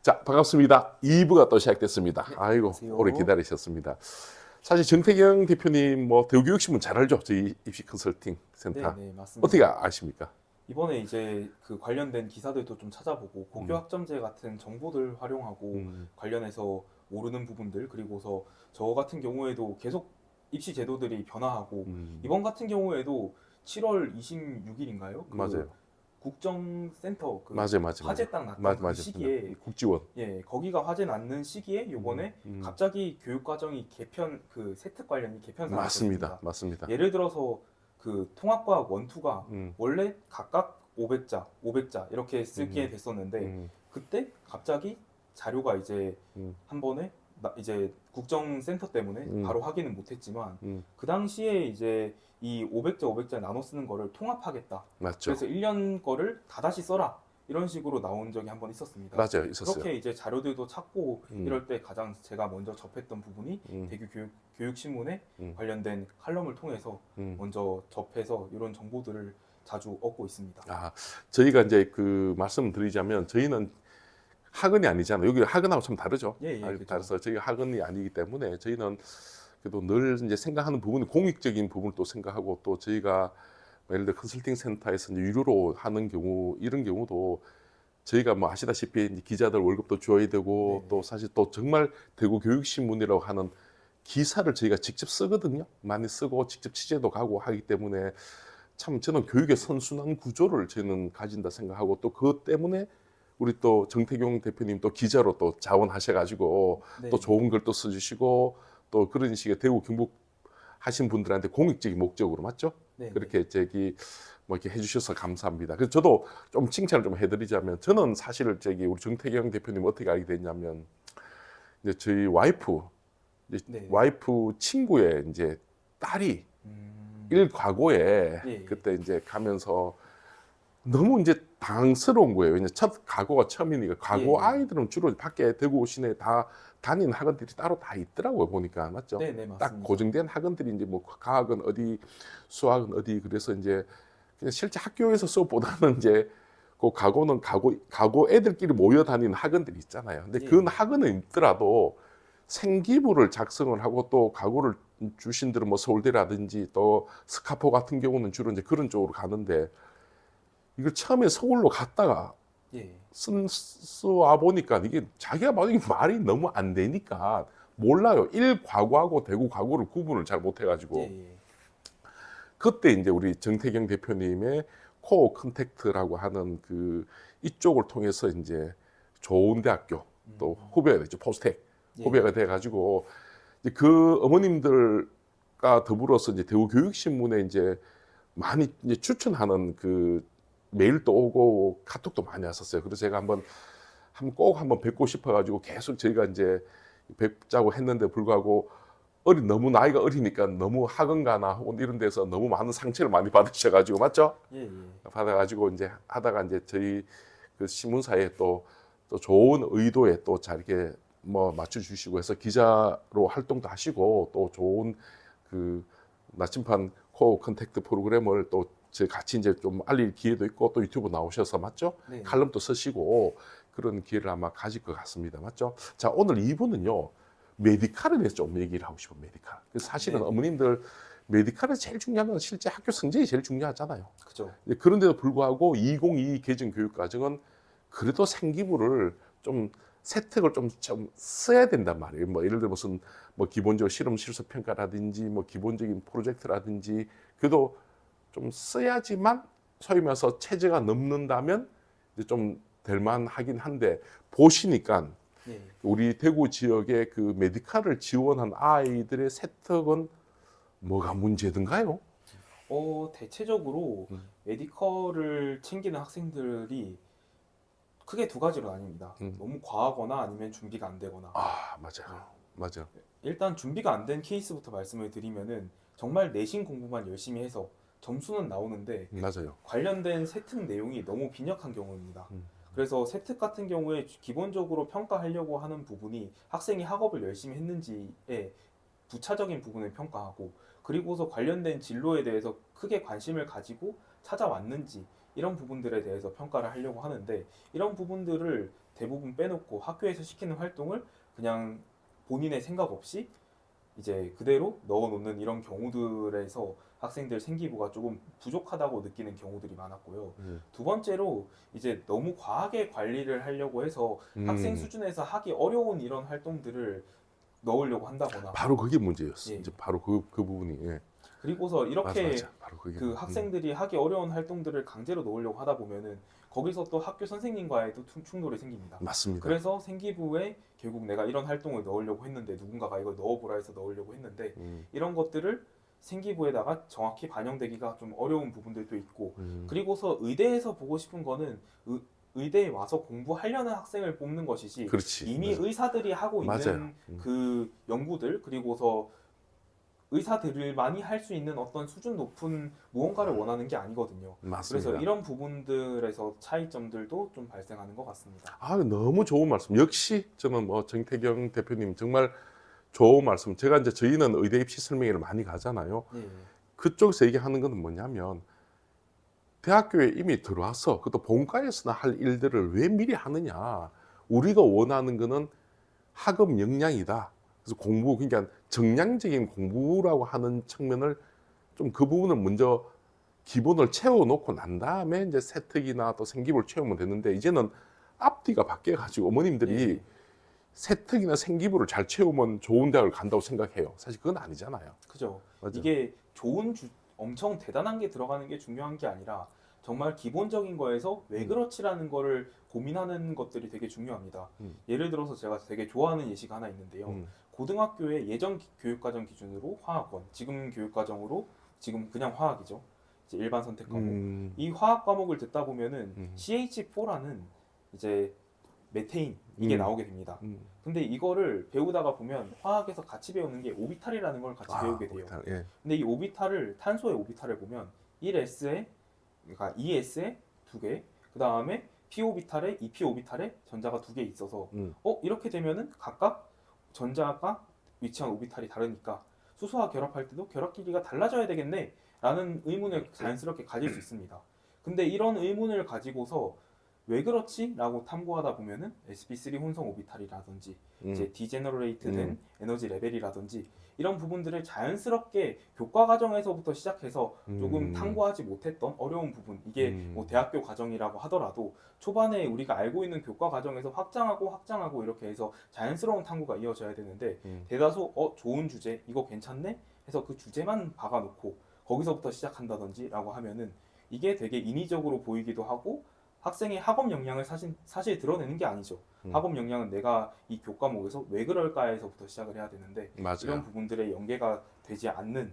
자, 반갑습니다. 2부가 또 시작됐습니다. 네, 아이고, 안녕하세요. 오래 기다리셨습니다. 사실 정태경 대표님 뭐 대우교육신문 잘 알죠? 저희 입시 컨설팅 센터. 네, 맞습니다. 어떻게 아십니까? 이번에 이제 그 관련된 기사들도 좀 찾아보고 고교 음. 학점제 같은 정보들 활용하고 음, 관련해서 모르는 부분들, 그리고서 저 같은 경우에도 계속 입시 제도들이 변화하고 음, 이번 같은 경우에도 7월 26일인가요? 맞아요. 국정센터 맞아요. 화재 딱 났던 맞아요. 그 시기에, 국지원. 거기가 화재 났는 시기에 요번에 갑자기 교육 과정이 개편, 그 세특 관련이 개편사가 됐습니다. 맞습니다. 예를 들어서 그 통합과학 원투가 음, 원래 각각 500자 이렇게 쓰게 음, 됐었는데 음, 그때 갑자기 자료가 이제 음, 한 번에 이제 국정센터 때문에 음, 바로 확인은 못했지만 음, 그 당시에 이제 이 500자 나눠 쓰는 거를 통합하겠다. 맞죠. 그래서 1년 거를 다 다시 써라. 이런 식으로 나온 적이 한 번 있었습니다. 맞아요. 있었어요. 그렇게 이제 자료들도 찾고 음, 이럴 때 가장 제가 먼저 접했던 부분이 음, 대규 교육신문에 음, 관련된 칼럼을 통해서 음. 먼저 접해서 이런 정보들을 자주 얻고 있습니다. 아, 저희가 이제 그 말씀드리자면 저희는 학원이 아니잖아요. 여기 학원하고 좀 다르죠. 그렇죠. 따라서 저희가 학원이 아니기 때문에 저희는 그래도 늘 이제 생각하는 부분이 공익적인 부분을 또 생각하고 또 저희가 예를 들어 컨설팅 센터에서 이제 유료로 하는 경우 이런 경우도 저희가 뭐 아시다시피 이제 기자들 월급도 줘야 되고 네네. 또 사실 또 정말 대구 교육신문이라고 하는 기사를 저희가 직접 쓰거든요. 많이 쓰고 직접 취재도 가고 하기 때문에 참 저는 교육의 선순환 구조를 저는 가진다 생각하고 또 그것 때문에 우리 또 정태경 대표님 또 기자로 또 자원하셔가지고 또 좋은 글도 써주시고 또 그런 식의 대구 경북 하신 분들한테 공익적인 목적으로 맞죠? 네네. 그렇게 저기 뭐 이렇게 해주셔서 감사합니다. 그래서 저도 좀 칭찬을 좀 해드리자면 저는 사실 저기 우리 정태경 대표님 어떻게 알게 됐냐면 이제 저희 네. 와이프 친구의 이제 딸이 음, 일과고에 예. 그때 이제 가면서 너무 이제 당스러운 거예요. 왜냐 첫 과거가 처음이니까 과거 예. 아이들은 주로 밖에 대구 시내에 다 다니는 학원들이 따로 다 있더라고요. 보니까 맞죠? 네네, 딱 맞습니다. 고정된 학원들이 이제 뭐 과학은 어디, 수학은 어디 그래서 이제 그냥 실제 학교에서 수업보다는 이제 그 과거는 과거 애들끼리 모여 다니는 학원들이 있잖아요. 근데 예. 그 학원은 있더라도 생기부를 작성을 하고 또 과거를 주신들은 뭐 서울대라든지 또 스카포 같은 경우는 주로 이제 그런 쪽으로 가는데 이걸 처음에 서울로 갔다가 예. 써와 보니까 이게 자기가 봐도 이게 말이 너무 안 되니까 몰라요. 일과거하고 대구과거를 구분을 잘 못해가지고 예. 그때 이제 우리 정태경 대표님의 코어 컨택트라고 하는 그 이쪽을 통해서 이제 좋은 대학교 또 후배가 됐죠. 포스텍 후배가 돼가지고 이제 그 어머님들과 더불어서 이제 대구교육신문에 이제 많이 이제 추천하는 그 메일도 오고 카톡도 많이 왔었어요. 그래서 제가 꼭 한번 뵙고 싶어가지고 계속 저희가 이제 뵙자고 했는데 불구하고 너무 나이가 어리니까 너무 학원가나 혹은 이런 데서 너무 많은 상처를 많이 받으셔가지고 맞죠? 예. 받아가지고 이제 하다가 이제 저희 그 신문사에 또 좋은 의도에 또 잘게 뭐 맞춰주시고 해서 기자로 활동도 하시고 또 좋은 그 나침반 코어 컨택트 프로그램을 또 제 같이 이제 좀 알릴 기회도 있고 또 유튜브 나오셔서 맞죠? 네. 칼럼도 쓰시고 그런 기회를 아마 가질 것 같습니다. 맞죠? 자, 오늘 2부는요. 메디칼에 대해서 좀 얘기를 하고 싶어요. 메디칼. 그래서 사실은 네네. 어머님들 메디칼에서 제일 중요한 건 실제 학교 성적이 제일 중요하잖아요. 그죠. 그런데도 불구하고 2022 개정 교육과정은 그래도 생기부를 좀 세특을 좀 써야 된단 말이에요. 뭐 예를 들어 무슨 뭐 기본적으로 실험 실습 평가라든지 뭐 기본적인 프로젝트라든지 그래도 좀 써야지만 소위 말해서 체제가 넘는다면 이제 좀 될만하긴 한데 보시니까 예. 우리 대구 지역의 그 메디칼을 지원한 아이들의 세특은 뭐가 문제든가요? 대체적으로 음, 메디컬을 챙기는 학생들이 크게 두 가지로 나뉩니다. 음. 너무 과하거나 아니면 준비가 안 되거나. 아, 맞아요. 일단 준비가 안 된 케이스부터 말씀을 드리면은 정말 내신 공부만 열심히 해서 점수는 나오는데 맞아요. 관련된 세특 내용이 너무 빈약한 경우입니다. 음, 그래서 세특 같은 경우에 기본적으로 평가하려고 하는 부분이 학생이 학업을 열심히 했는지에 부차적인 부분을 평가하고, 그리고서 관련된 진로에 대해서 크게 관심을 가지고 찾아왔는지 이런 부분들에 대해서 평가를 하려고 하는데 이런 부분들을 대부분 빼놓고 학교에서 시키는 활동을 그냥 본인의 생각 없이 이제 그대로 넣어놓는 이런 경우들에서 학생들 생기부가 조금 부족하다고 느끼는 경우들이 많았고요. 두 번째로 이제 너무 과하게 관리를 하려고 해서 학생 수준에서 하기 어려운 이런 활동들을 넣으려고 한다거나 바로 그게 문제였어. 예. 이제 바로 그 부분이. 예. 그리고서 이렇게 맞아. 바로 그게. 그 학생들이 하기 어려운 활동들을 강제로 넣으려고 하다 보면은 거기서 또 학교 선생님과의 또 충돌이 생깁니다. 맞습니다. 그래서 생기부에 결국 내가 이런 활동을 넣으려고 했는데 누군가가 이걸 넣어보라 해서 넣으려고 했는데 이런 것들을 생기부에다가 정확히 반영되기가 좀 어려운 부분들도 있고 그리고서 의대에서 보고 싶은 거는 의대에 와서 공부하려는 학생을 뽑는 것이지 그렇지. 이미 맞아. 의사들이 하고 있는 맞아요. 그 연구들 그리고서 의사들만이 할 수 있는 어떤 수준 높은 무언가를 원하는 게 아니거든요. 맞습니다. 그래서 이런 부분들에서 차이점들도 좀 발생하는 것 같습니다. 아, 너무 좋은 말씀. 역시 저는 뭐 정태경 대표님 정말 좋은 말씀. 제가 이제 저희는 의대 입시 설명회를 많이 가잖아요. 예, 그쪽에서 얘기하는 건 뭐냐면 대학교에 이미 들어와서 그것도 본과에서나 할 일들을 왜 미리 하느냐. 우리가 원하는 거는 학업 역량이다. 그래서 공부, 그러니까 정량적인 공부라고 하는 측면을 좀 그 부분을 먼저 기본을 채워놓고 난 다음에 이제 세특이나 또 생기부를 채우면 되는데 이제는 앞뒤가 바뀌어가지고 어머님들이 예. 세특이나 생기부를 잘 채우면 좋은 대학을 간다고 생각해요. 사실 그건 아니잖아요. 그죠. 맞아. 이게 엄청 대단한 게 들어가는 게 중요한 게 아니라 정말 기본적인 거에서 왜 그렇지라는 거를 고민하는 것들이 되게 중요합니다. 예를 들어서 제가 되게 좋아하는 예시가 하나 있는데요. 고등학교의 예전 교육과정 기준으로 화학원, 지금 교육과정으로 지금 그냥 화학이죠. 이제 일반 선택 과목. 이 화학 과목을 듣다 보면은 CH4라는 이제 메테인 이게 나오게 됩니다. 근데 이거를 배우다가 보면 화학에서 같이 배우는 게 오비탈이라는 걸 같이 배우게 돼요. 오비탈, 예. 근데 이 오비탈을 탄소의 오비탈을 보면 1s에 그러니까 2s에 2개, 그 다음에 p 오비탈에 2p 오비탈에 전자가 2개 있어서 이렇게 되면은 각각 전자가 위치한 오비탈이 다르니까 수소와 결합할 때도 결합 길이가 달라져야 되겠네 라는 의문을 자연스럽게 가질 수 있습니다. 근데 이런 의문을 가지고서 왜 그렇지? 라고 탐구하다 보면은 sp3 혼성 오비탈이라든지 이제 디제너레이트된 에너지 레벨이라든지 이런 부분들을 자연스럽게 교과 과정에서부터 시작해서 조금 탐구하지 못했던 어려운 부분 이게 뭐 대학교 과정이라고 하더라도 초반에 우리가 알고 있는 교과 과정에서 확장하고 이렇게 해서 자연스러운 탐구가 이어져야 되는데 대다수 좋은 주제 이거 괜찮네? 해서 그 주제만 박아놓고 거기서부터 시작한다든지 라고 하면은 이게 되게 인위적으로 보이기도 하고 학생의 학업 역량을 사실 드러내는 게 아니죠. 학업 역량은 내가 이 교과목에서 왜 그럴까에서부터 시작을 해야 되는데 맞아요. 이런 부분들의 연계가 되지 않는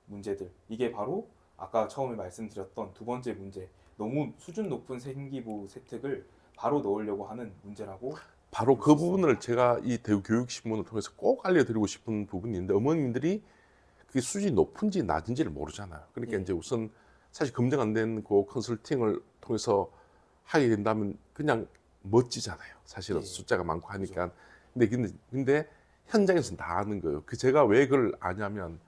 문제들 이게 바로 아까 처음에 말씀드렸던 두 번째 문제 너무 수준 높은 생기부 세특을 바로 넣으려고 하는 문제라고 바로 볼수 그 있습니다. 부분을 제가 이 대구교육신문을 통해서 꼭 알려드리고 싶은 부분이 있는데 어머님들이 그게 수준이 높은지 낮은지를 모르잖아요. 그러니까 예. 이제 우선 사실 검증 안 된 그 컨설팅을 통해서 하게 된다면 그냥 멋지잖아요. 사실은 예. 숫자가 많고 하니까. 근데 현장에서는 다 아는 거예요. 그 제가 왜 그걸 아냐면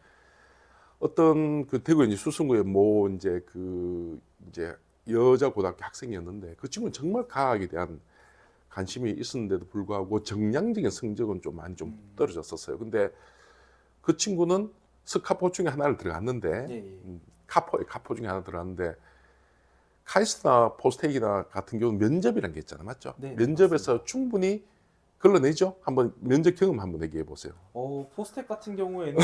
어떤 그 대구에 이제 수성구에 뭐 이제 그 이제 여자 고등학교 학생이었는데 그 친구는 정말 과학에 대한 관심이 있었는데도 불구하고 정량적인 성적은 좀 많이 좀 떨어졌었어요. 근데 그 친구는 스카포 중에 하나를 들어갔는데 예. 카포 중에 하나 들어갔는데 카이스트나 포스텍이나 같은 경우는 면접이라는 게 있잖아요, 맞죠? 네, 면접에서 맞습니다. 충분히 걸러내죠. 한번 면접 경험 한번 얘기해 보세요. 포스텍 같은 경우에는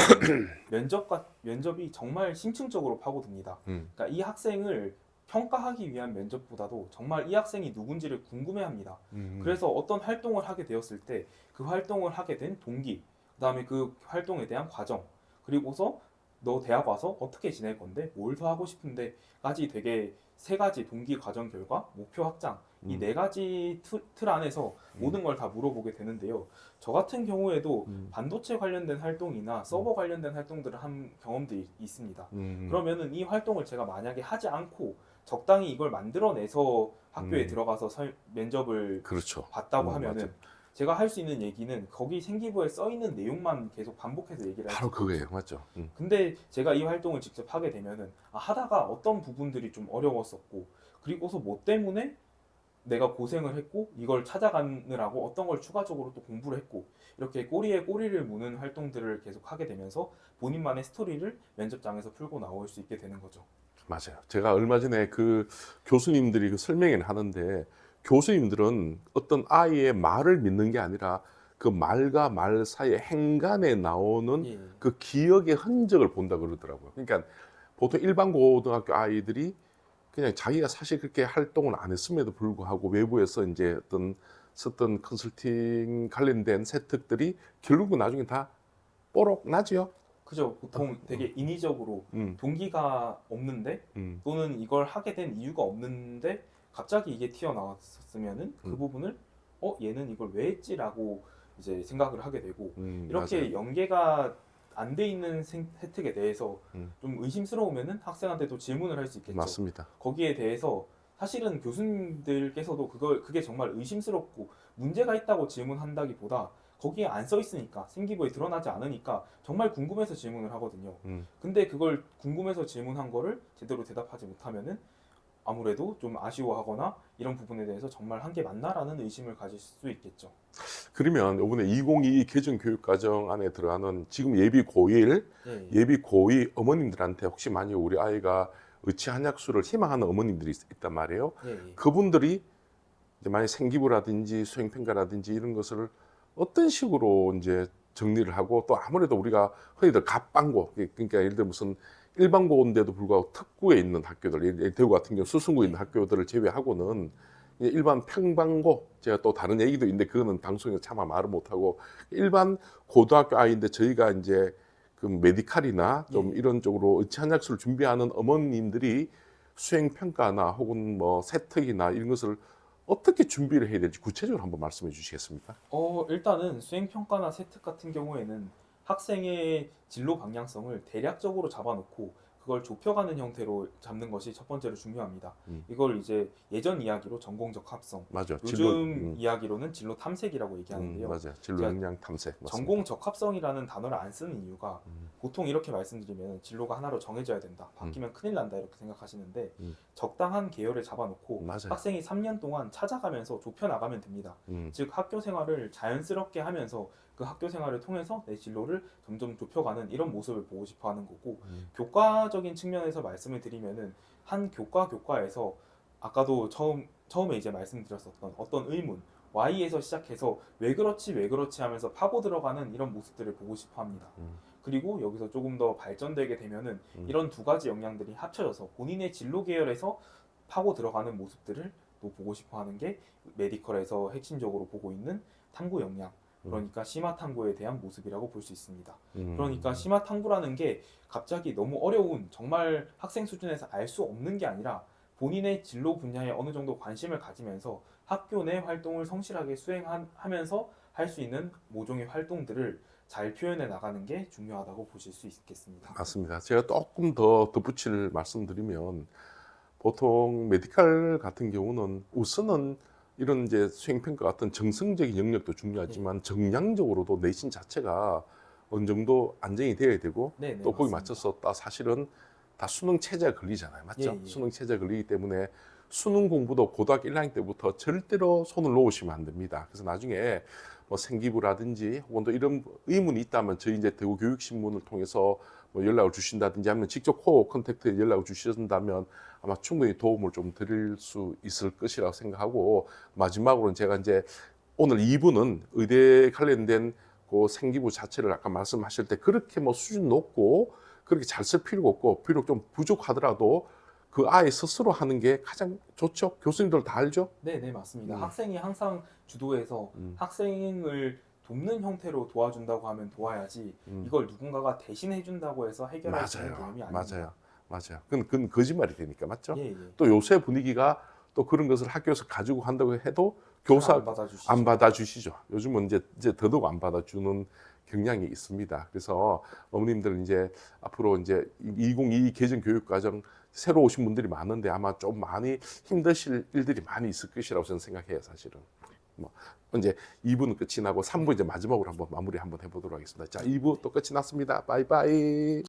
면접이 정말 심층적으로 파고듭니다. 그러니까 이 학생을 평가하기 위한 면접보다도 정말 이 학생이 누군지를 궁금해합니다. 그래서 어떤 활동을 하게 되었을 때 그 활동을 하게 된 동기, 그다음에 그 활동에 대한 과정, 그리고서 너 대학 와서 어떻게 지낼 건데, 뭘 더 하고 싶은데까지 되게 세 가지 동기, 과정, 결과, 목표 확장 이 네 가지 틀 안에서 모든 걸 다 물어보게 되는데요. 저 같은 경우에도 반도체 관련된 활동이나 서버 관련된 활동들을 한 경험들이 있습니다. 그러면은 이 활동을 제가 만약에 하지 않고 적당히 이걸 만들어내서 학교에 들어가서 면접을 그렇죠. 봤다고 하면은 맞아요. 제가 할 수 있는 얘기는 거기 생기부에 써 있는 내용만 계속 반복해서 얘기를 할 바로 수 그거예요, 있죠. 맞죠? 근데 제가 이 활동을 직접 하게 되면은 하다가 어떤 부분들이 좀 어려웠었고 그리고서 뭐 때문에 내가 고생을 했고 이걸 찾아가느라고 어떤 걸 추가적으로 또 공부를 했고 이렇게 꼬리에 꼬리를 무는 활동들을 계속 하게 되면서 본인만의 스토리를 면접장에서 풀고 나올 수 있게 되는 거죠. 맞아요. 제가 얼마 전에 그 교수님들이 그 설명을 하는데 교수님들은 어떤 아이의 말을 믿는 게 아니라 그 말과 말 사이의 행간에 나오는 예. 그 기억의 흔적을 본다 그러더라고요. 그러니까 보통 일반 고등학교 아이들이 그냥 자기가 사실 그렇게 활동을 안 했음에도 불구하고 외부에서 이제 어떤 썼던 컨설팅 관련된 세특들이 결국은 나중에 다 뽀록 나죠. 그죠. 보통 되게 인위적으로 음, 동기가 없는데 음, 또는 이걸 하게 된 이유가 없는데 갑자기 이게 튀어나왔으면은 그 음, 부분을 얘는 이걸 왜 했지라고 이제 생각을 하게 되고 이렇게 맞아요. 연계가 안 돼 있는 혜택에 대해서 음, 좀 의심스러우면은 학생한테도 질문을 할 수 있겠죠. 맞습니다. 거기에 대해서 사실은 교수님들께서도 그게 정말 의심스럽고 문제가 있다고 질문한다기보다 거기에 안 써 있으니까 생기부에 드러나지 않으니까 정말 궁금해서 질문을 하거든요. 음. 근데 그걸 궁금해서 질문한 거를 제대로 대답하지 못하면은 아무래도 좀 아쉬워하거나 이런 부분에 대해서 정말 한 게 맞나라는 의심을 가질 수 있겠죠. 그러면 이번에 2022 개정 교육과정 안에 들어가는 지금 예비 고1, 예, 예. 예비 고2 어머님들한테 혹시 만약 우리 아이가 의치 한약수를 희망하는 어머님들이 있단 말이에요. 예, 예. 그분들이 이제 만약 생기부라든지 수행평가라든지 이런 것을 어떤 식으로 이제 정리를 하고 또 아무래도 우리가 흔히들 갑방고 그러니까 예를 들어 무슨 일반고인데도 불구하고 특구에 있는 학교들 예를 대구 같은 경우 수성구에 있는 학교들을 제외하고는 이제 일반 평방고 제가 또 다른 얘기도 있는데 그거는 방송에서 차마 말을 못하고 일반 고등학교 아이인데 저희가 이제 그 메디칼이나 좀 예. 이런 쪽으로 의치한약수를 준비하는 어머님들이 수행평가나 혹은 뭐 세특이나 이런 것을 어떻게 준비를 해야 될지 구체적으로 한번 말씀해 주시겠습니까? 일단은 수행평가나 세특 같은 경우에는 학생의 진로 방향성을 대략적으로 잡아놓고 그걸 좁혀가는 형태로 잡는 것이 첫 번째로 중요합니다. 음. 이걸 이제 예전 이야기로 전공적 합성, 맞아. 요즘 이야기로는 진로 탐색이라고 얘기하는데요. 맞아요. 진로 제가 역량 탐색. 맞습니다. 전공 적합성이라는 단어를 안 쓰는 이유가 음, 보통 이렇게 말씀드리면 진로가 하나로 정해져야 된다. 바뀌면 큰일 난다 이렇게 생각하시는데 음. 적당한 계열을 잡아놓고 맞아요. 학생이 3년 동안 찾아가면서 좁혀나가면 됩니다. 음, 즉 학교 생활을 자연스럽게 하면서 그 학교 생활을 통해서 내 진로를 점점 좁혀가는 이런 모습을 보고 싶어 하는 거고 교과적인 측면에서 말씀을 드리면은 한 교과에서 아까도 처음에 이제 말씀드렸었던 어떤 의문 Y에서 시작해서 왜 그렇지 하면서 파고 들어가는 이런 모습들을 보고 싶어 합니다. 음. 그리고 여기서 조금 더 발전되게 되면은 음. 이런 두 가지 역량들이 합쳐져서 본인의 진로 계열에서 파고 들어가는 모습들을 또 보고 싶어 하는 게 메디컬에서 핵심적으로 보고 있는 탐구 역량. 그러니까 심화 탐구에 대한 모습이라고 볼 수 있습니다. 그러니까 심화 탐구라는 게 갑자기 너무 어려운 정말 학생 수준에서 알 수 없는 게 아니라 본인의 진로 분야에 어느 정도 관심을 가지면서 학교 내 활동을 성실하게 수행하면서 할 수 있는 모종의 활동들을 잘 표현해 나가는 게 중요하다고 보실 수 있겠습니다. 맞습니다. 제가 조금 더 덧붙일 말씀드리면 보통 메디칼 같은 경우는 우선은 이런 이제 수행평가 같은 정성적인 영역도 중요하지만 정량적으로도 내신 자체가 어느 정도 안정이 되어야 되고 네, 또 거기 맞습니다. 맞춰서 다 사실은 다 수능 체제가 걸리잖아요. 맞죠? 예, 예. 수능 체제가 걸리기 때문에 수능 공부도 고등학교 1학년 때부터 절대로 손을 놓으시면 안 됩니다. 그래서 나중에 뭐 생기부라든지 혹은 또 이런 의문이 있다면 저희 이제 대구 교육신문을 통해서 뭐 연락을 주신다든지 하면 직접 코어 컨택트에 연락을 주신다면 아마 충분히 도움을 좀 드릴 수 있을 것이라고 생각하고 마지막으로는 제가 이제 오늘 2부는 의대 관련된 그 생기부 자체를 아까 말씀하실 때 그렇게 뭐 수준 높고 그렇게 잘 쓸 필요가 없고 비록 좀 부족하더라도 그 아이 스스로 하는 게 가장 좋죠. 교수님들 다 알죠? 네, 맞습니다. 음. 학생이 항상 주도해서 학생을 돕는 형태로 도와준다고 하면 도와야지 이걸 누군가가 대신 해준다고 해서 해결할 수 있는 개념이 아닙니다. 맞아요. 그건 거짓말이 되니까 맞죠? 예, 예. 또 요새 분위기가 또 그런 것을 학교에서 가지고 간다고 해도 잘 교사 안 받아주시죠. 안 받아주시죠. 요즘은 이제 더더욱 안 받아주는 경향이 있습니다. 그래서 어머님들은 이제 앞으로 이제 2022 개정 교육과정 새로 오신 분들이 많은데 아마 좀 많이 힘드실 일들이 많이 있을 것이라고 저는 생각해요, 사실은. 뭐 이제 2부는 끝이 나고 3부 이제 마지막으로 한번 마무리 한번 해보도록 하겠습니다. 자, 2부 또 끝이 났습니다. 바이바이.